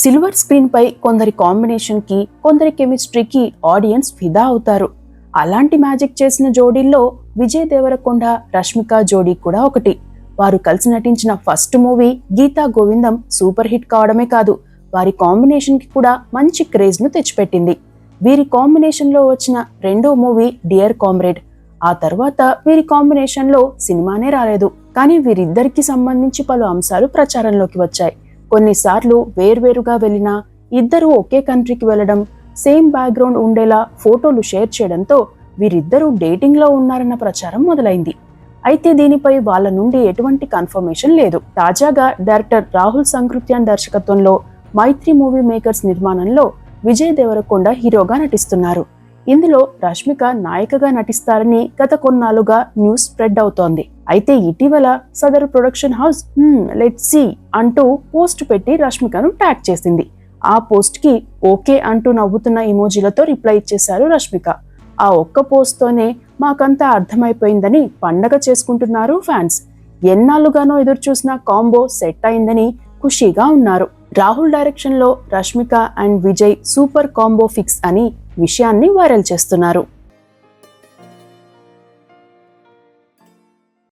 Silver screen పై కొందరి combination కి, కొందరి కెమిస్ట్రీకి ఆడియన్స్ ఫిదా అవుతారు. అలాంటి మ్యాజిక్ చేసిన జోడీల్లో విజయ్ దేవరకొండ, రష్మిక జోడీ కూడా ఒకటి. వారు కలిసి నటించిన ఫస్ట్ మూవీ గీతా గోవిందం సూపర్ హిట్ కావడమే కాదు, వారి కాంబినేషన్ కి కూడా మంచి క్రేజ్ ను తెచ్చిపెట్టింది. వీరి కాంబినేషన్ లో వచ్చిన రెండో మూవీ డియర్ కామ్రేడ్. ఆ తర్వాత వీరి కాంబినేషన్ లో సినిమానే రాలేదు. కానీ వీరిద్దరికి సంబంధించి పలు అంశాలు ప్రచారంలోకి వచ్చాయి. కొన్నిసార్లు వేర్వేరుగా వెళ్లినా ఇద్దరు ఒకే కంట్రీకి వెళ్లడం, సేమ్ బ్యాక్గ్రౌండ్ ఉండేలా ఫోటోలు షేర్ చేయడంతో వీరిద్దరూ డేటింగ్ లో ఉన్నారన్న ప్రచారం మొదలైంది. అయితే దీనిపై వాళ్ళ నుండి ఎటువంటి కన్ఫర్మేషన్ లేదు. తాజాగా డైరెక్టర్ రాహుల్ సంకృత్యాన్ దర్శకత్వంలో మైత్రి మూవీ మేకర్స్ నిర్మాణంలో విజయ్ దేవరకొండ హీరోగా నటిస్తున్నారు. ఇందులో రష్మిక నాయికగా నటిస్తారని గత కొన్నాళ్లుగా న్యూస్ స్ప్రెడ్ అవుతోంది. అయితే ఇటీవల సదరు ప్రొడక్షన్ హౌస్ లెట్స్ సీ అంటూ పోస్ట్ పెట్టి రష్మికను ట్యాగ్ చేసింది. ఆ పోస్ట్ కి ఓకే అంటూ నవ్వుతున్న ఇమోజీలతో రిప్లై ఇచ్చేశారు రష్మిక. ఆ ఒక్క పోస్ట్ తోనే మాకంతా అర్థమైపోయిందని పండగ చేసుకుంటున్నారు ఫ్యాన్స్. ఎన్నాళ్ళుగానో ఎదురు చూసిన కాంబో సెట్ అయిందని ఖుషీగా ఉన్నారు. రాహుల్ డైరెక్షన్ లో Rashmika and Vijay super combo fix అని విషయాన్ని వైరల్ చేస్తున్నారు.